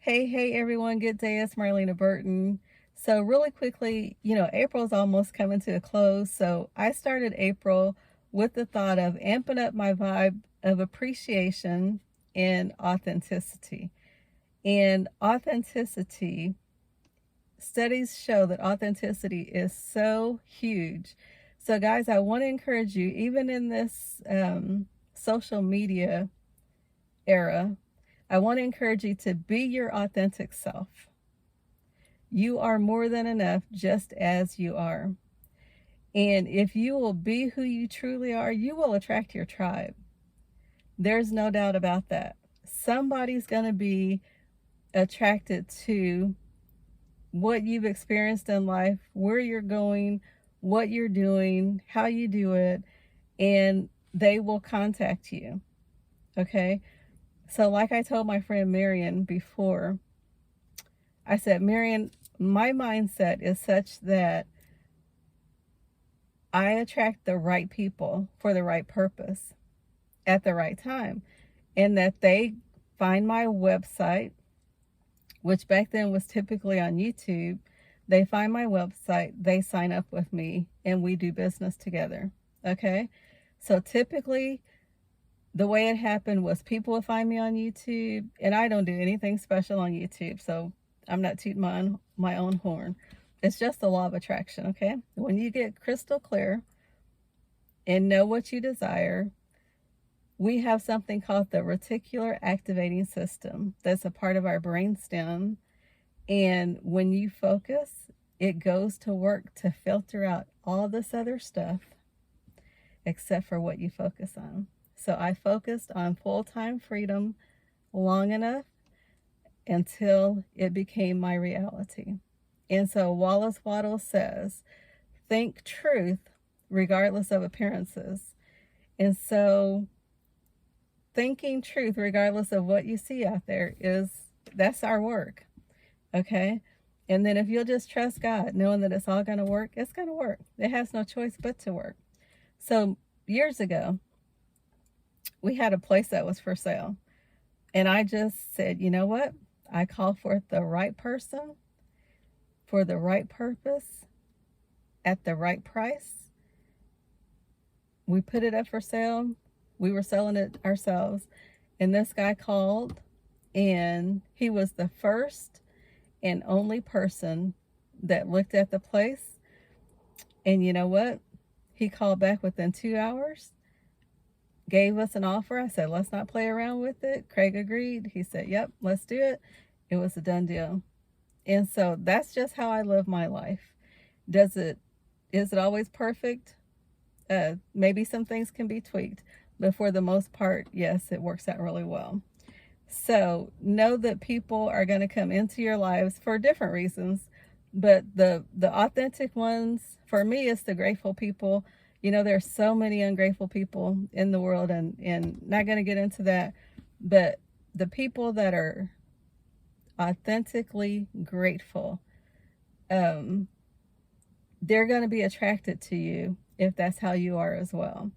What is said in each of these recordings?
Hey everyone, good day. It's Marlena Burton. So really quickly, April's almost coming to a close. So I started April with the thought of amping up my vibe of appreciation and authenticity. And authenticity, studies show that authenticity is so huge. So guys, I want to encourage you, even in this social media era, I want to encourage you to be your authentic self. You are more than enough just as you are. And if you will be who you truly are, you will attract your tribe. There's no doubt about that. Somebody's going to be attracted to what you've experienced in life, where you're going, what you're doing, how you do it, and they will contact you. Okay? So like I told my friend Marion before, I said, Marion, my mindset is such that I attract the right people for the right purpose at the right time, and that they find my website, which back then was typically on YouTube. They find my website, they sign up with me, and we do business together. Okay? So typically, the way it happened was people would find me on YouTube, and I don't do anything special on YouTube, so I'm not tooting my own horn. It's just the law of attraction, okay? When you get crystal clear and know what you desire, we have something called the reticular activating system that's a part of our brainstem. And when you focus, it goes to work to filter out all this other stuff except for what you focus on. So I focused on full-time freedom long enough until it became my reality. And so Wallace Waddell says, think truth regardless of appearances. And so thinking truth regardless of what you see out there that's our work. Okay? And then if you'll just trust God, knowing that it's all going to work, it's going to work. It has no choice but to work. So years ago, we had a place that was for sale. And I just said, you know what? I call forth the right person for the right purpose at the right price. We put it up for sale. We were selling it ourselves. And this guy called, and he was the first and only person that looked at the place. And you know what? He called back within 2 hours, gave us an offer. I said, let's not play around with it. Craig agreed. He said, yep, let's do it. It was a done deal. And so that's just how I live my life. Is it always perfect? Maybe some things can be tweaked, but for the most part, yes, it works out really well. So know that people are going to come into your lives for different reasons, but the authentic ones, for me, it's the grateful people. There's so many ungrateful people in the world, and not going to get into that, but the people that are authentically grateful, they're going to be attracted to you if that's how you are as well.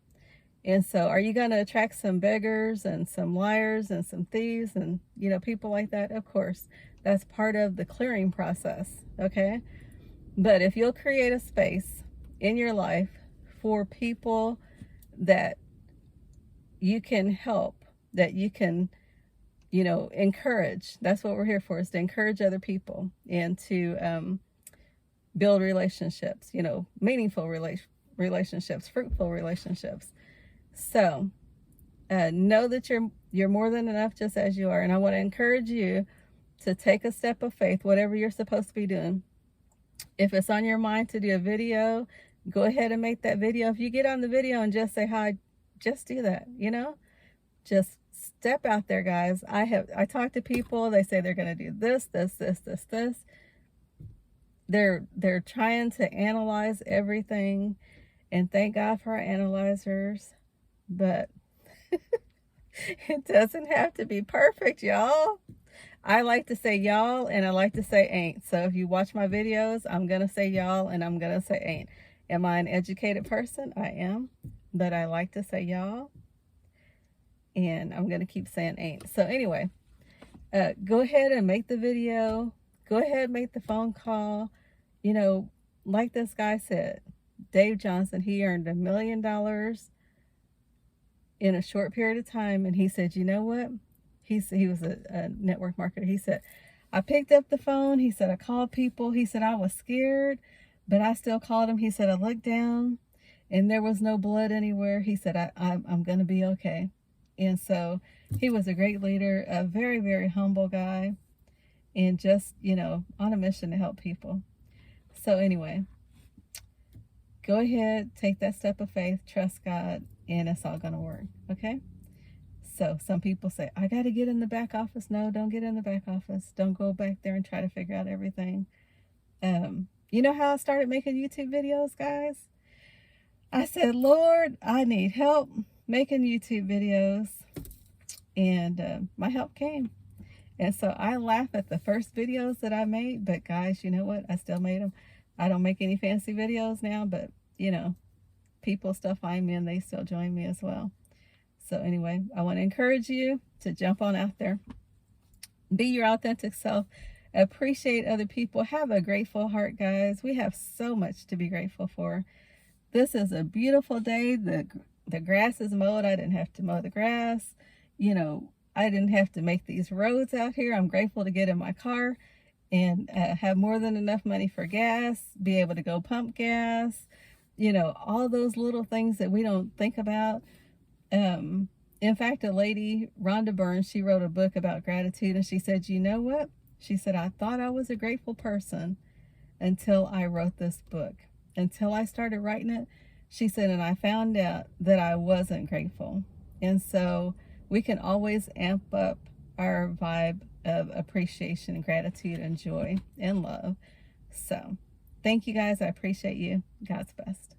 And so are you going to attract some beggars and some liars and some thieves and, people like that? Of course, that's part of the clearing process, okay? But if you'll create a space in your life for people that you can help, that you can, encourage, that's what we're here for, is to encourage other people and to build relationships, meaningful relationships, fruitful relationships. So know that you're more than enough just as you are. And I want to encourage you to take a step of faith, whatever you're supposed to be doing. If it's on your mind to do a video, go ahead and make that video. If you get on the video and just say hi, just do that, just step out there, guys. I talk to people, they say they're going to do this. They're trying to analyze everything, and thank God for our analyzers, but it doesn't have to be perfect, y'all. I like to say y'all, and I like to say ain't. So if you watch my videos, I'm going to say y'all and I'm going to say ain't. Am I an educated person? I am, but I like to say y'all, and I'm going to keep saying ain't. So anyway, Go ahead and make the video. Go ahead and make the phone call. You know, like this guy said, Dave Johnson, he earned $1 million in a short period of time. And he said, you know what? He was a network marketer. He said, I picked up the phone. He said, I called people. He said, I was scared, but I still called him. He said, I looked down and there was no blood anywhere. He said, I'm going to be okay. And so he was a great leader, a very, very humble guy, and just, you know, on a mission to help people. So anyway, go ahead, take that step of faith, trust God, and it's all going to work. Okay? So some people say, I got to get in the back office. No, don't get in the back office. Don't go back there and try to figure out everything. You know how I started making YouTube videos, guys? I said, Lord, I need help making YouTube videos. And my help came. And so I laugh at the first videos that I made, but guys, you know what? I still made them. I don't make any fancy videos now, but you know, people still find me and they still join me as well. So anyway, I want to encourage you to jump on out there. Be your authentic self. Appreciate other people. Have a grateful heart, guys. We have so much to be grateful for. This is a beautiful day. The grass is mowed. I didn't have to mow the grass. You know, I didn't have to make these roads out here. I'm grateful to get in my car and have more than enough money for gas, be able to go pump gas, you know, all those little things that we don't think about. In fact, a lady, Rhonda Burns, she wrote a book about gratitude, and she said, you know what? She said, I thought I was a grateful person until I wrote this book. Until I started writing it, she said, and I found out that I wasn't grateful. And so we can always amp up our vibe of appreciation and gratitude and joy and love. So thank you guys. I appreciate you. God's best.